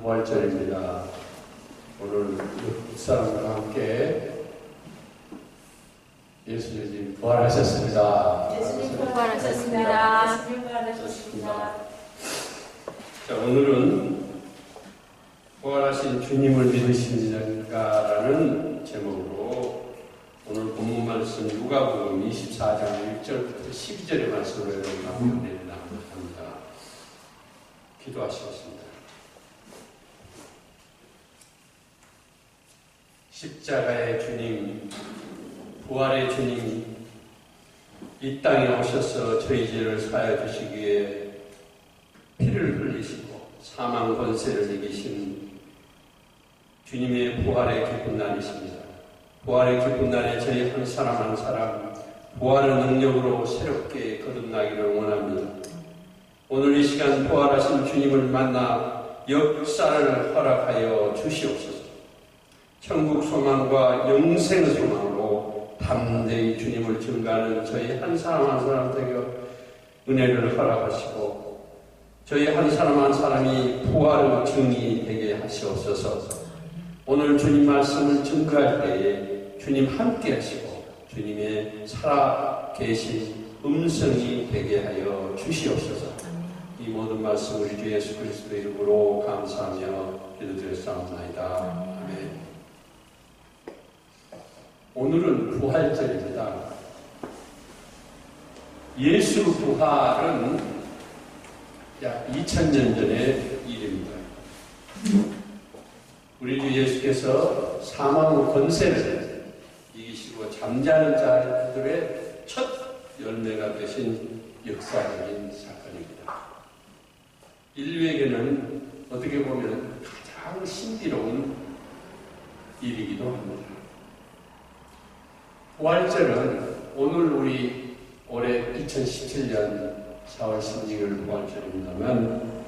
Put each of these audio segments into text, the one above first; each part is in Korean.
부활절입니다. 오늘 사람과 함께 예수님 부활하셨습니다. 예수님 부활하셨습니다. 예수님 부활하셨습니다. 자, 오늘은 부활하신 주님을 믿으십니까라는 제목으로 오늘 본문 말씀 누가복음 24장 1절부터 12절의 말씀을 여러분 함께 나누고자 합니다. 기도하시겠습니다. 십자가의 주님, 부활의 주님, 이 땅에 오셔서 저희 죄를 사하여 주시기 위해 피를 흘리시고 사망 권세를 이기신 주님의 부활의 기쁜 날이십니다. 부활의 기쁜 날에 저희 한 사람 한 사람 부활의 능력으로 새롭게 거듭나기를 원합니다. 오늘 이 시간 부활하신 주님을 만나 역사를 허락하여 주시옵소서. 천국 소망과 영생의 소망으로 담대히 주님을 증거하는 저희 한 사람 한 사람 되게 은혜를 허락하시고 저희 한 사람 한 사람이 부활의 증인이 되게 하시옵소서. 오늘 주님 말씀을 증거할 때에 주님 함께 하시고 주님의 살아계신 음성이 되게 하여 주시옵소서. 이 모든 말씀 우리 주 예수 그리스도 이름으로 감사하며 기도드렸사옵나이다. 아멘. 오늘은 부활절입니다. 예수 부활은 약 2000년 전의 일입니다. 우리 주 예수께서 사망의 권세를 이기시고 잠자는 자들의 첫 열매가 되신 역사적인 사건입니다. 인류에게는 어떻게 보면 가장 신비로운 일이기도 합니다. 부활절은 오늘 우리 올해 2017년 4월 16일 부활절입니다만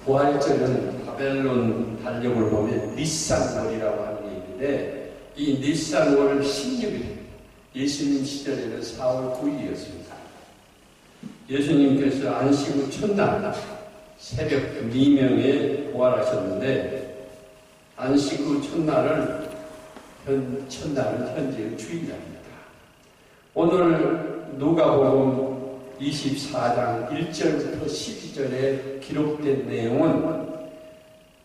부활절은 바벨론 달력을 보면 니산월이라고 하는 얘기인데 이 니산월 16일 예수님 시절에는 4월 9일이었습니다. 예수님께서 안식 후 첫날 새벽 미명에 부활하셨는데 안식 후 첫날은 현재의 주일날입니다. 오늘 누가복음 24장 1절부터 12절에 기록된 내용은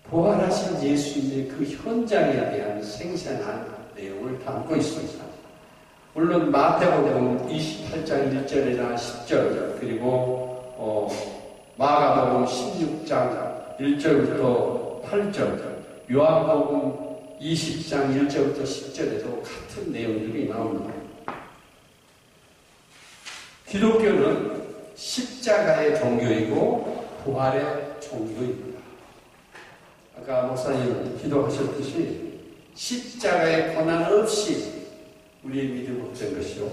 부활하신 예수님의 그 현장에 대한 생생한 내용을 담고 있습니다. 물론 마태복음 28장 1절이나 10절 그리고 마가복음 16장 1절부터 8절 요한복음 20장 1절부터 10절에도 같은 내용들이 나옵니다. 기독교는 십자가의 종교이고 부활의 종교입니다. 아까 목사님 기도하셨듯이 십자가의 고난 없이 우리의 믿음 없던 것이요.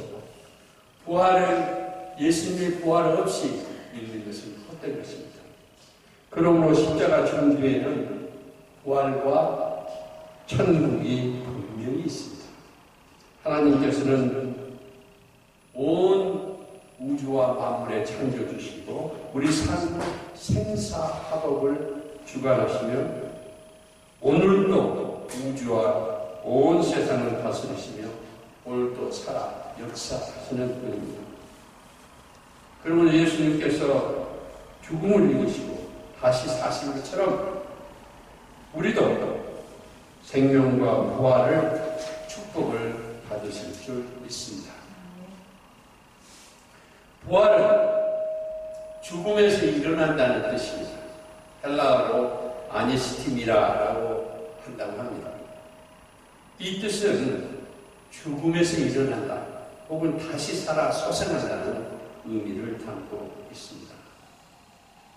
예수님의 부활 없이 믿는 것은 헛된 것입니다. 그러므로 십자가 죽은 뒤에는 부활과 천국이 분명히 있습니다. 하나님께서는 온 우주와 만물에 창조주시고 우리 삶의 생사화복을 주관하시며 오늘도 우주와 온 세상을 다스리시며 오늘도 살아 역사하시는 분입니다. 그러면 예수님께서 죽음을 이기시고 다시 사신 것처럼 우리도 생명과 부활을 축복을 받으실 줄 믿습니다. 부활은 죽음에서 일어난다는 뜻입니다. 헬라어로 아니스티미라라고 한다고 합니다. 이 뜻은 죽음에서 일어난다 혹은 다시 살아 소생한다는 의미를 담고 있습니다.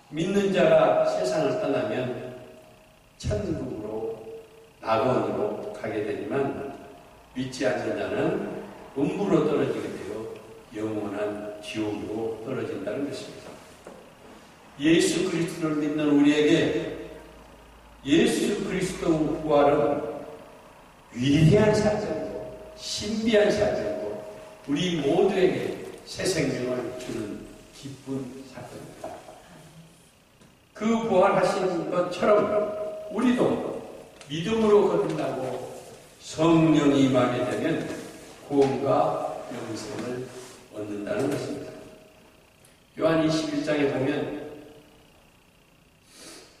믿는 자가 세상을 떠나면 천국으로 낙원으로 가게 되지만 믿지 않는 자는 음부로 떨어지게 되어 영원한 지옥으로 떨어진다는 것입니다. 예수 그리스도를 믿는 우리에게 예수 그리스도 부활은 위대한 사건이고 신비한 사건이고 우리 모두에게 새 생명을 주는 기쁜 사건입니다. 그 부활하신 것처럼 우리도 믿음으로 거듭나고 성령이 임하게 되면 구원과 영생을 얻는다는 것입니다. 요한 21장에 보면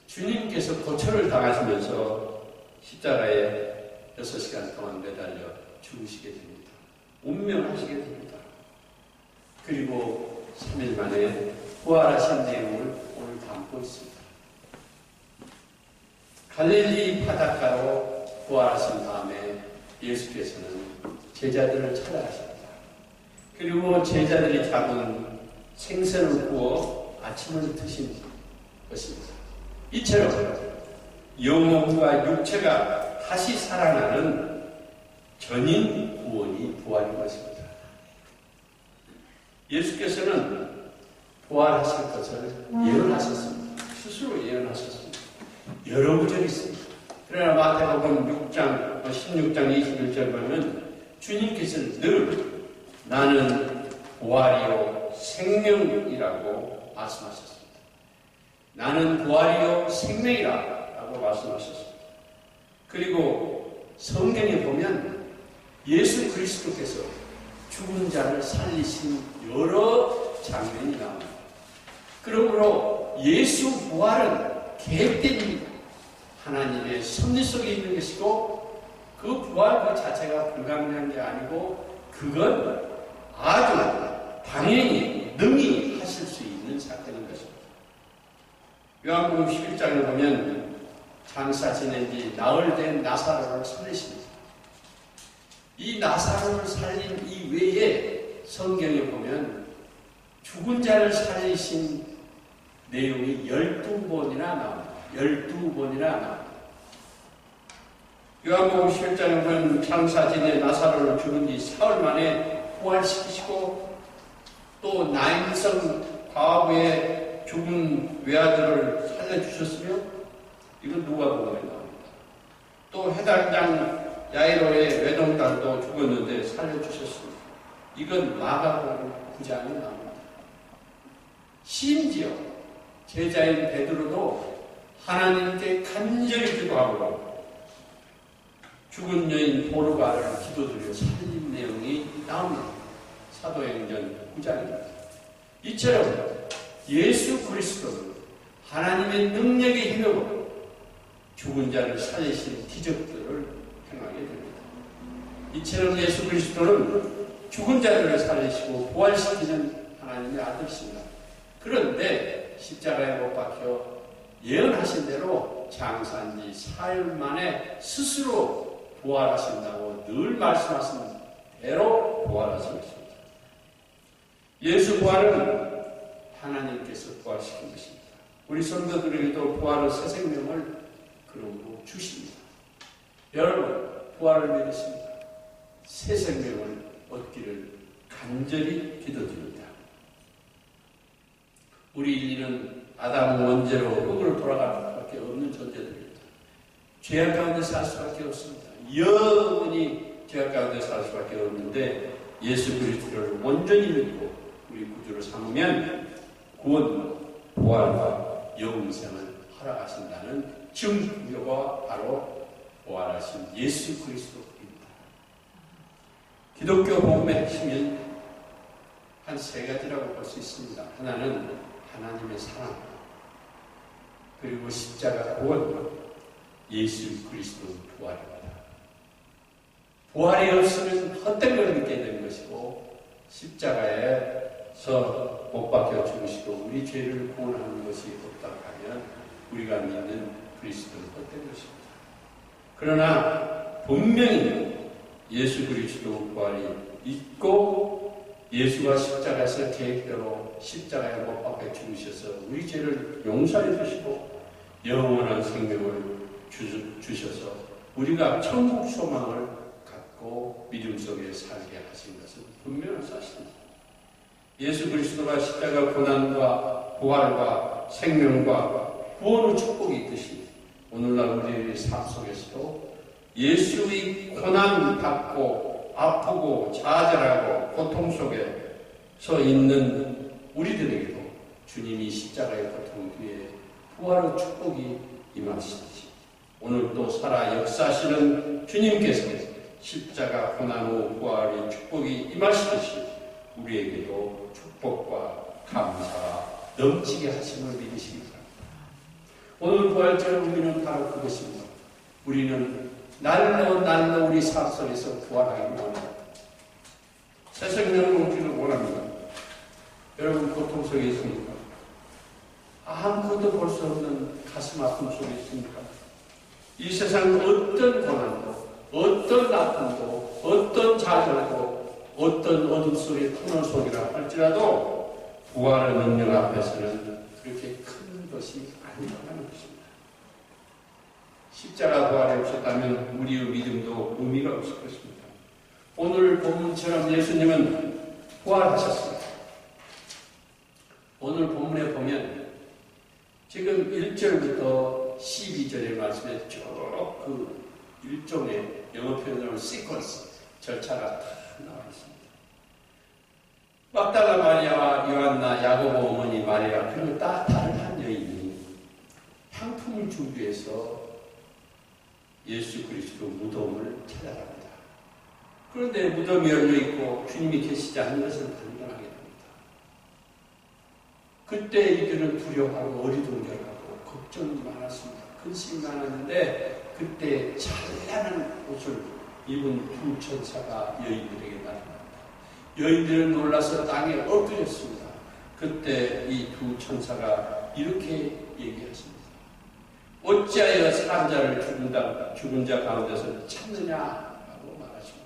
주님께서 고초를 당하시면서 십자가에 6시간 동안 매달려 죽으시게 됩니다. 운명하시게 됩니다. 그리고 3일 만에 부활하신 내용을 오늘 담고 있습니다. 갈릴리 바닷가로 부활하신 다음에 예수께서는 제자들을 찾아가십니다. 그리고 제자들이 잡은 생선을 구워 아침을 드신 것입니다. 이처럼 영혼과 육체가 다시 살아나는 전인 구원이 부활인 것입니다. 예수께서는 부활하실 것을 예언하셨습니다. 스스로 예언하셨습니다. 여러 구절이 있습니다. 그러나 마태복음 6장, 16장 21절 보면 주님께서는 늘 나는 부활이요 생명이라고 말씀하셨습니다. 나는 부활이요 생명이라 라고 말씀하셨습니다. 그리고 성경에 보면 예수 그리스도께서 죽은 자를 살리신 여러 장면이 나옵니다. 그러므로 예수 부활은 계획된 하나님의 섭리 속에 있는 것이고 그 부활 그 자체가 불가능한 게 아니고 그건 아주 당연히 능히 하실 수 있는 사건인 것입니다. 요한복음 11장에 보면 장사 지낸 지 나흘 된 나사로를 살리십니다. 이 나사로를 살린 이외에 성경에 보면 죽은 자를 살리신 내용이 12번이나 나옵니다. 12번이나 나옵니다. 요한복음 11장에 보면 장사 지낸 나사로를 죽은 지 사흘 만에 부활시키시고 또 나인성 과부의 죽은 외아들을 살려주셨으며 이건 누가복음에 나옵니다. 또 해당장 야이로의 외동딸도 죽었는데 살려주셨습니다. 이건 마가복음 9장에 나옵니다. 심지어 제자인 베드로도 하나님께 간절히 기도하고 죽은 여인 보르가를 기도드려 살린 내용이 나옵니다. 사도행전 9장입니다. 이처럼 예수 그리스도는 하나님의 능력의 힘으로 죽은 자를 살리신 기적들을 행하게 됩니다. 이처럼 예수 그리스도는 죽은 자들을 살리시고 부활시키는 하나님의 아들이십니다. 그런데 십자가에 못 박혀 예언하신 대로 장사한 지 사흘 만에 스스로 부활하신다고 늘 말씀하신 대로 부활하신 것입니다. 예수 부활은 하나님께서 부활시킨 것입니다. 우리 성도들에게도 부활의 새 생명을 그러므로 주십니다. 여러분, 부활을 믿으십니다. 새 생명을 얻기를 간절히 기도드립니다. 우리 인류는 아담 원죄로 흙으로 돌아갈 수밖에 없는 존재들입니다. 죄악 가운데 살 수밖에 없습니다. 영원히 죄악 가운데 살 수밖에 없는데 예수 그리스도를 온전히 믿고 우리 구주로 삼으면 구원과 부활과 영생을 허락하신다는 증거가 바로 부활하신 예수 그리스도입니다. 기독교 복음의 핵심은 한 세 가지라고 볼 수 있습니다. 하나는 하나님의 사랑, 그리고 십자가 구원과 예수 그리스도 부활입니다. 부활이 없으면 헛된 걸 믿게 되는 것이고 십자가에서 못 박혀 죽으시고 우리 죄를 구원하는 것이 없다고 하면 우리가 믿는 그리스도는 헛된 것입니다. 그러나 분명히 예수 그리스도 부활이 있고 예수가 십자가에서 계획대로 십자가에 못 박혀 죽으셔서 우리 죄를 용서해 주시고 영원한 생명을 주셔서 우리가 천국 소망을 갖고 믿음 속에 살게 하신 것은 분명한 사실입니다. 예수 그리스도가 십자가 고난과 부활과 생명과 구원의 축복이 있듯이 오늘날 우리의 삶 속에서도 예수의 고난 받고 아프고 좌절하고 고통 속에서 있는 우리들에게도 주님이 십자가의 고통 뒤에 부활의 축복이 임하시듯이 오늘 또 살아 역사하시는 주님께서 십자가 고난 후 부활의 축복이 임하시듯이 우리에게도 축복과 감사가 넘치게 하심을 믿으시기 바랍니다. 오늘 부활절 우리는 바로 그것입니다. 우리는 날로 우리 삶 속에서 부활하기 원합니다. 새 생명을 얻기를 원합니다. 여러분 고통 속에 있습니까? 아무것도 볼 수 없는 가슴 아픔 속에 있습니까? 이 세상 어떤 고난도, 어떤 아픔도, 어떤 좌절도, 어떤 어둠 속의 터널 속이라 할지라도 부활의 능력 앞에서는 그렇게 큰 것이 아니라는 것입니다. 십자가 부활이 없었다면 우리의 믿음도 의미가 없을 것입니다. 오늘 본문처럼 예수님은 부활하셨습니다. 오늘 본문에 보면 지금 1절부터 12절의 말씀에 쭉 그 일종의 영어 표현으로 시퀀스, 절차가 다 나와 있습니다. 막달라 마리아와 요한나, 야고보 어머니 마리아, 그리고 다른 한 여인이 향품을 준비해서 예수 그리스도 무덤을 찾아갑니다. 그런데 무덤이 열려있고 주님이 계시지 않는 것을 발견하게 됩니다. 그때 이들은 두려워하고 어리둥절하고 걱정이 많았습니다. 근심이 많았는데 그때 찬란한 옷을 입은 두 천사가 여인들에게 나타납니다. 여인들은 놀라서 땅에 엎드렸습니다. 그때 이 두 천사가 이렇게 얘기했습니다. 어찌하여 사람자를 죽은 자 가운데서 찾느냐라고 말하십니다.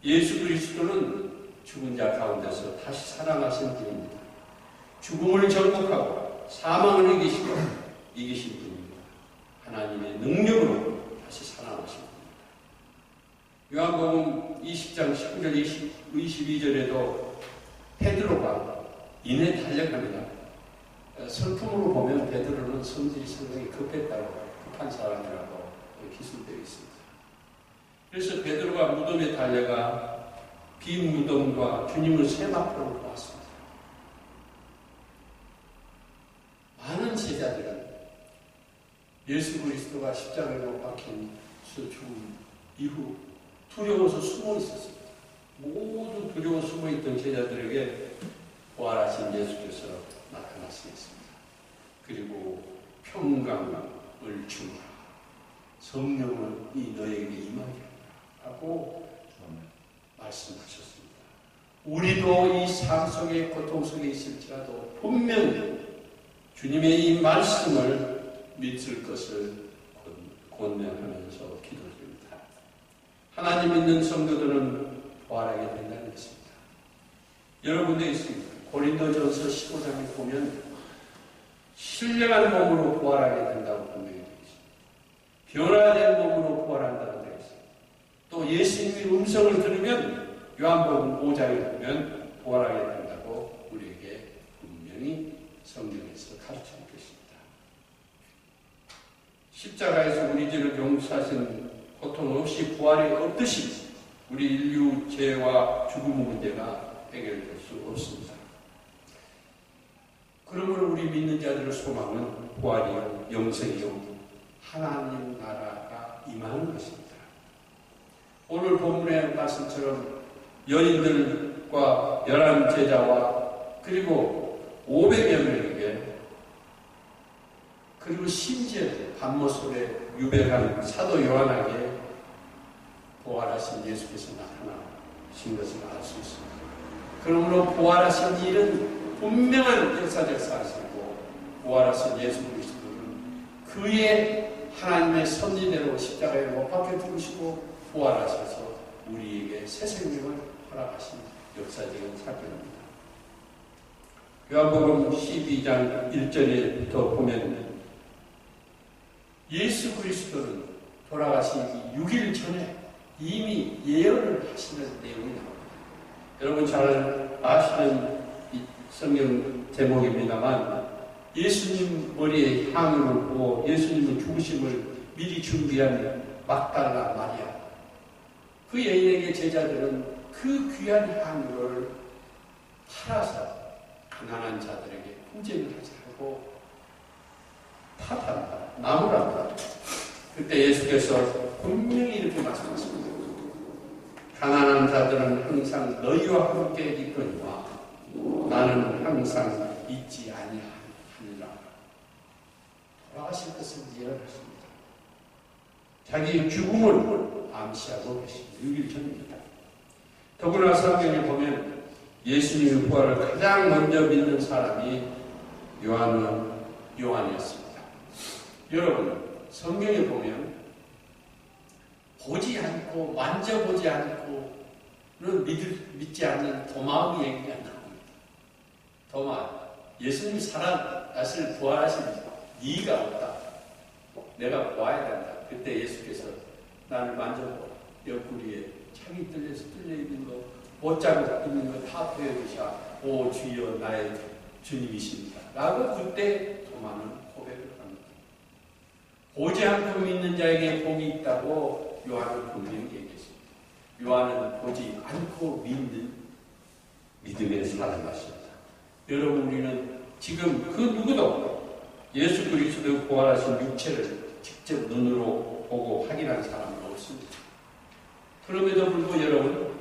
예수 그리스도는 죽은 자 가운데서 다시 살아나신 분입니다. 죽음을 정복하고 사망을 이기신 분입니다. 하나님의 능력으로 다시 살아나신 분입니다. 요한복음 20장 19절 22절에도 베드로가 이내 달려갑니다. 성품으로 보면 베드로는 성질이 상당히 급한 사람이라고 기술되어 있습니다. 그래서 베드로가 무덤에 달려가 빈 무덤과 주님을 세마포로 보았습니다. 많은 제자들은 예수 그리스도가 십자가에 못 박힌 죽음 이후 두려워서 숨어 있었습니다. 모두 두려워 숨어 있던 제자들에게 부활하신 예수께서 나타나시겠습니다. 그리고 평강을 주라, 성령이 너에게 임하게 하고 말씀하셨습니다. 우리도 이 삶 속에 고통 속에 있을지라도 분명히 주님의 이 말씀을 믿을 것을 권면하면서 기도드립니다. 하나님 믿는 성도들은 부활하게 된다는 것입니다. 여러 군데 있습니다. 고린도전서 15장에 보면 신령한 몸으로 부활하게 된다고 분명히 되어 있습니다. 변화된 몸으로 부활한다고 되어 있습니다. 또 예수님의 음성을 들으면 요한복음 5장에 보면 부활하게 된다고 우리에게 분명히 성경에서 가르치고 계십니다. 십자가에서 우리 죄를 용서하신 고통 없이 부활이 없듯이 우리 인류 죄와 죽음의 문제가 해결될 수 없습니다. 그러므로 우리 믿는 자들의 소망은 부활이요 영생이요 하나님 나라가 임하는 것입니다. 오늘 본문의 말씀처럼 여인들과 11 제자와 그리고 500여 명에게 그리고 심지어 밤모습에 유배한 사도 요한에게 부활하신 예수께서 나타나신 것을 알 수 있습니다. 그러므로 부활하신 일은 분명한 역사적 사실이고 부활하신 예수 그리스도는 그의 하나님의 섭리대로 십자가에 못 박혀 죽으시고 부활하셔서 우리에게 새 생명을 허락하신 역사적인 사건입니다. 요한복음 12장 1절부터 보면 예수 그리스도는 돌아가시기 6일 전에 이미 예언을 하시는 내용이 나옵니다. 여러분 잘 아시는 성경 제목입니다만 예수님 머리에 향유를 부어 예수님의 죽으심을 미리 준비한 막달라 마리아, 그 여인에게 제자들은 그 귀한 향유를 팔아서 가난한 자들에게 분쟁을 하지 하고 탓한다, 나무란다. 그때 예수께서 분명히 이렇게 말씀하십니다. 가난한 자들은 항상 너희와 함께 있거니와 나는 항상 있지 아니하니라. 돌아가실 것을 예언하십니다. 자기 죽음을 암시하고 계십니다. 6일 전입니다. 더구나 성경에 보면 예수님의 부활을 가장 먼저 믿는 사람이 요한이었습니다. 여러분, 성경에 보면 보지 않고 만져보지 않고는 믿지 않는 도마의 얘기가 나옵니다. 도마, 예수님이 살아나실 부활하신 이의가 없다. 내가 보아야 된다. 그때 예수께서 나를 만져보라. 옆구리에 창이 뚫려서 뚫려있는 거, 못자국 있는 거 다 보여주셔. 오 주여 나의 주님이십니다. 라고 그때 도마는 고백을 합니다. 보지 않고 믿는 자에게 복이 있다고 요한은 분명히 얘기했습니다. 요한은 보지 않고 믿는 믿음의 사람이었습니다. 여러분, 우리는 지금 그 누구도 예수 그리스도의 부활하신 육체를 직접 눈으로 보고 확인한 사람은 없습니다. 그럼에도 불구하고 여러분,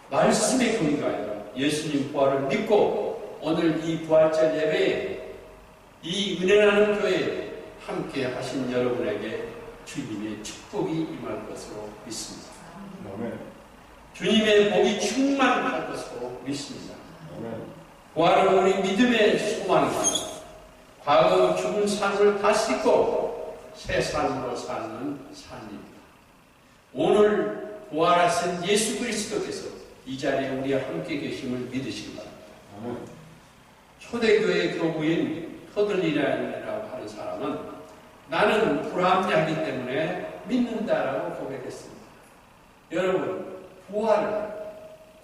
말씀에 근거하여 예수님 부활을 믿고 오늘 이 부활절 예배에 이 은혜라는 교회에 함께 하신 여러분에게 주님의 축복이 임할 것으로 믿습니다. 아멘. 주님의 복이 충만할 것으로 믿습니다. 아멘. 부활은 우리 믿음의 소망입니다. 과거 죽은 삶을 다시 씻고 새 삶으로 사는 삶입니다. 오늘 부활하신 예수 그리스도께서 이 자리에 우리와 함께 계심을 믿으시기 바랍니다. 아멘. 초대교회 교부인 터들리라고 하는 사람은 나는 불합리하기 때문에 믿는다라고 고백했습니다. 여러분, 부활을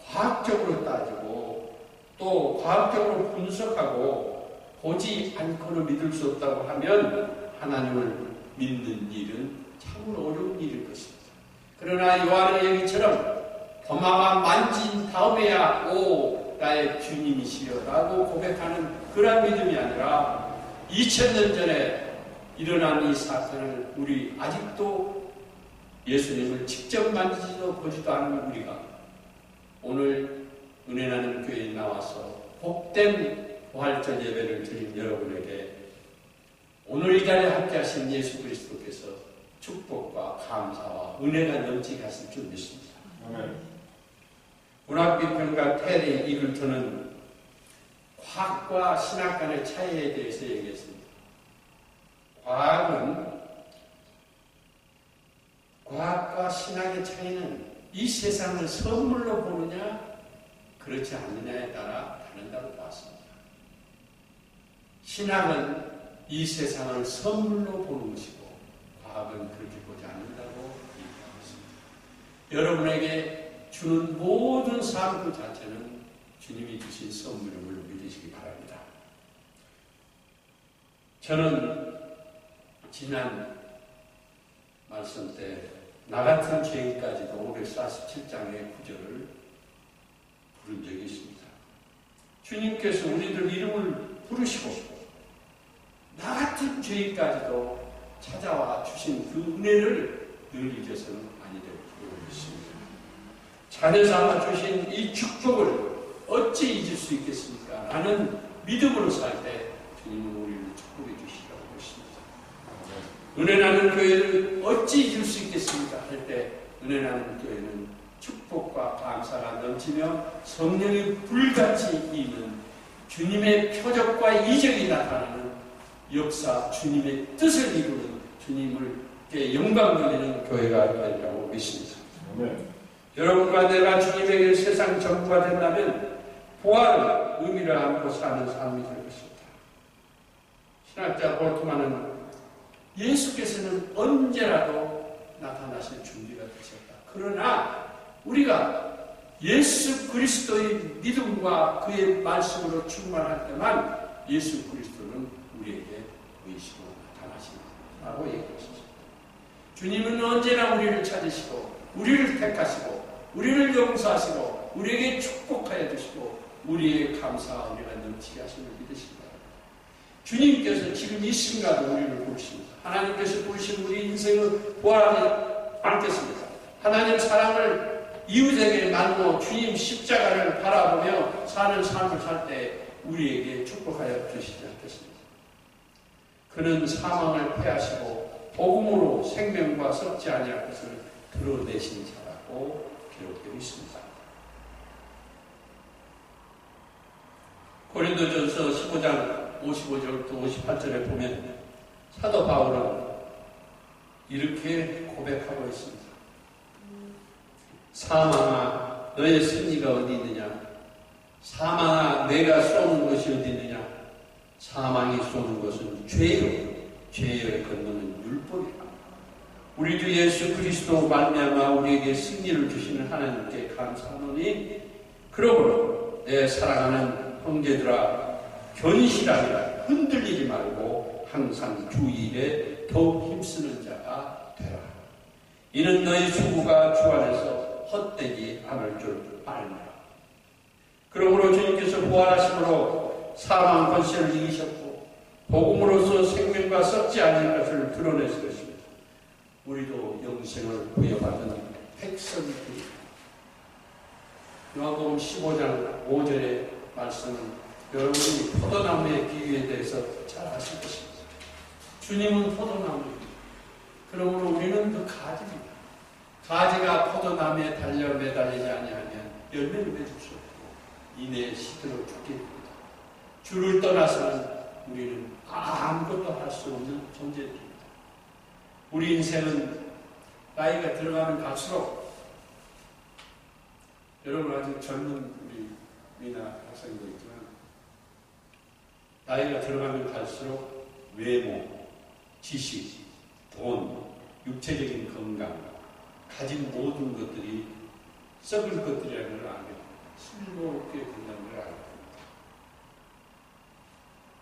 과학적으로 따지고 또 과학적으로 분석하고 보지 않고는 믿을 수 없다고 하면 하나님을 믿는 일은 참으로 어려운 일일 것입니다. 그러나 요한의 얘기처럼 도마가 만진 다음에야 오 나의 주님이시여 라고 고백하는 그런 믿음이 아니라 2000년 전에 일어난 이 사건을 우리 아직도 예수님을 직접 만지지도 보지도 않은 우리가 오늘 은혜 나는 교회에 나와서 복된 부활절 예배를 드린 여러분에게 오늘 이 자리에 함께 하신 예수 그리스도께서 축복과 감사와 은혜가 넘치게 하실 줄 믿습니다. 아멘. 문학비평가 테리 이글턴은 과학과 신학 간의 차이에 대해서 얘기했습니다. 과학과 신학의 차이는 이 세상을 선물로 보느냐 그렇지 않느냐에 따라 다른다고 봤습니다. 신학은 이 세상을 선물로 보는 것이고 과학은 그렇게 보지 않는다고 얘기하고 있습니다. 여러분에게 주는 모든 삶 그 자체는 주님이 주신 선물임을 믿으시기 바랍니다. 저는 지난 말씀 때 나 같은 죄인까지도 547장의 구절을 부른 적이 있습니다. 주님께서 우리들 이름을 부르시고 나 같은 죄인까지도 찾아와 주신 그 은혜를 늘 잊어서는 아니 될 줄로 믿습니다. 자녀 삼아 주신 이 축복을 어찌 잊을 수 있겠습니까? 라는 믿음으로 살 때 주님은 우리를 축복해 주시라고 했습니다. 은혜 나는 교회를 어찌 잊을 수 있겠습니까? 할 때 은혜 나는 교회는 축복과 감사가 넘치며 성령이 불같이 임는 주님의 표적과 이적이 나타나는 역사, 주님의 뜻을 이루는 주님께 영광 돌리는 교회가 되리라고 믿습니다. 아멘. 여러분과 내가 주님에게 세상 전부가 된다면 부활은 의미를 안고 사는 삶이 될 것입니다. 신학자 볼트만은 예수께서는 언제라도 나타나실 준비가 되셨다. 그러나 우리가 예수 그리스도의 믿음과 그의 말씀으로 충만할 때만 예수 그리스도는 우리에게 보이시고 나타나신다고 얘기하셨습니다. 주님은 언제나 우리를 찾으시고 우리를 택하시고 우리를 용서하시고 우리에게 축복하여 주시고 우리의 감사와 은혜가 넘치게 하심을 믿으시기 바랍니다. 주님께서 지금 이 순간 우리를 부르십니다. 하나님께서 부르신 우리 인생의 부활하지 않겠습니까? 하나님 사랑을 이웃에게 나누어 주님 십자가를 바라보며 사는 삶을 살 때 우리에게 축복하여 주시지 않겠습니까? 그는 사망을 패하시고 복음으로 생명과 썩지 아니할 것을 드러내신 자라고 기록되어 있습니다. 고린도전서 15장 55절부터 58절에 보면 사도 바울은 이렇게 고백하고 있습니다. 사망아 너의 승리가 어디 있느냐? 사망아 내가 쏘는 것이 어디 있느냐? 사망이 쏘는 것은 죄요. 죄의 근원은 율법이라. 우리 주 예수 그리스도 말미암아 우리에게 승리를 주시는 하나님께 감사하노니 그러므로 내 사랑하는 형제들아 견실하리라. 흔들리지 말고 항상 주 일에 더욱 힘쓰는 자가 되라. 이는 너희 수고가 주 안에서 헛되지 않을 줄 알미라. 그러므로 주님께서 부활하심으로 사망 권세를 이기셨고 복음으로서 생명과 썩지 않을 것을 드러내실 것입니다. 우리도 영생을 부여받은 백성입니다. 요한복음 15장 5절의 말씀은 여러분이 포도나무의 비유에 대해서 잘 아실 것입니다. 주님은 포도나무입니다. 그러므로 우리는 그 가지입니다. 가지가 포도나무에 달려 매달리지 아니하면 열매를 맺을 수 없고 이내 시들어 죽게 됩니다. 주를 떠나서는 우리는 아무것도 할 수 없는 존재들입니다. 우리 인생은 나이가 들어가면 갈수록 여러분 아직 젊은 우리 미나 학생도 있지만 나이가 들어가면 갈수록 외모, 지식, 돈, 육체적인 건강, 가진 모든 것들이 썩을 것들이라는 걸 알게 슬롭게 된다는 걸 알게 됩니다.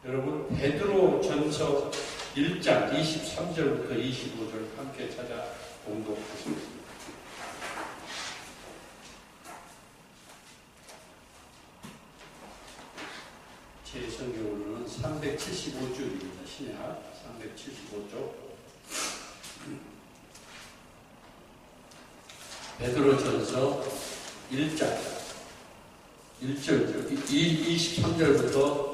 여러분 베드로 전서 1장 23절부터 25절 함께 찾아 공독하시겠습니다. 제 성경으로는 375쪽입니다. 신약 375쪽. 베드로전서 1장 1절 23절부터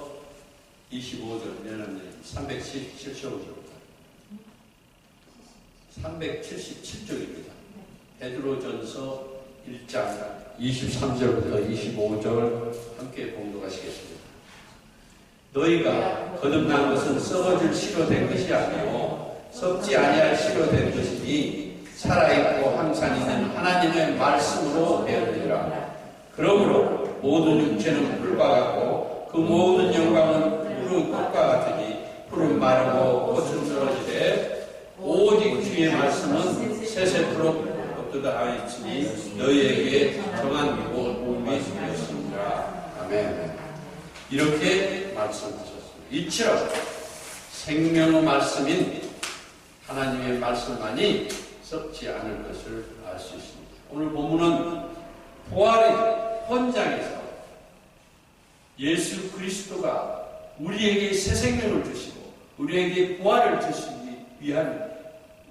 25절 미안합니다. 377쪽입니다. 377쪽입니다. 베드로전서 1장 23절부터 25절 함께 봉독하시겠습니다. 너희가 거듭난 것은 썩어질 씨로 된 것이 아니요 썩지 아니할 씨로 된 것이니 살아있고 항상 있는 하나님의 말씀으로 되었느니라. 그러므로 모든 육체는 풀과 같고 그 모든 영광은 푸른 꽃과 같으니 풀은 마르고 꽃은 떨어지되 오직 주의 말씀은 새새토록 돋도다하였으니 너희에게 정한 몸이 되었습니다. 아멘. 이렇게 말씀하셨습니다. 이처럼 생명의 말씀인 하나님의 말씀만이 썩지 않을 것을 알 수 있습니다. 오늘 본문은 부활의 현장에서 예수 그리스도가 우리에게 새 생명을 주시고 우리에게 부활을 주시기 위한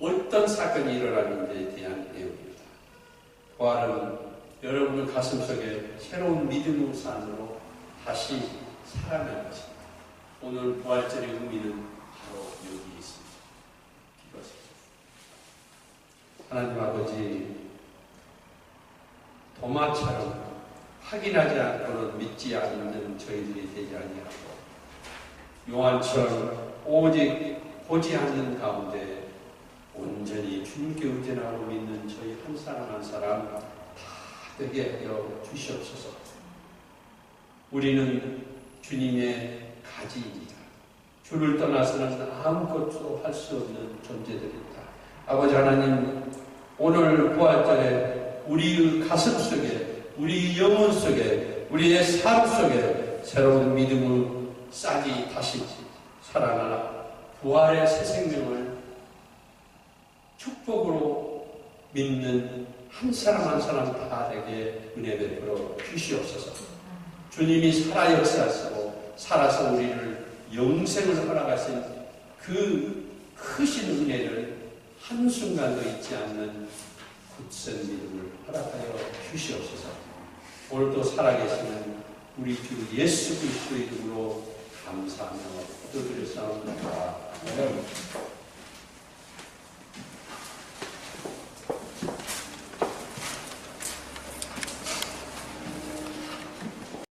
어떤 사건이 일어나는지에 대한 내용입니다. 부활은 여러분의 가슴속에 새로운 믿음의 산으로 다시 살아난 것입니다. 오늘 부활절의 의미는 바로 여기 있습니다. 기도하십시오. 하나님 아버지, 도마처럼 확인하지 않고는 믿지 않는 저희들이 되지 아니하고 요한처럼 오직 보지 않는 가운데 온전히 주님께 의존하고 믿는 저희 한 사람 한 사람 다 되게 하여 주시옵소서. 우리는 주님의 가지입니다. 주를 떠나서는 아무것도 할 수 없는 존재들입니다. 아버지 하나님, 오늘 부활절에 우리의 가슴 속에, 우리 영혼 속에, 우리의 삶 속에 새로운 믿음의 싹이 다시 살아나 부활의 새 생명을 축복으로 믿는 한 사람 한 사람 다에게 은혜 베풀어 주시옵소서. 주님이 살아 역사하시고 살아서 우리를 영생을 허락하신 그 크신 은혜를 한순간도 잊지 않는 굳센 믿음을 허락하여 주시옵소서. 오늘도 살아계시는 우리 주 예수 그리스도의 이름으로 감사하며 기도드렸사옵나이다. 아멘.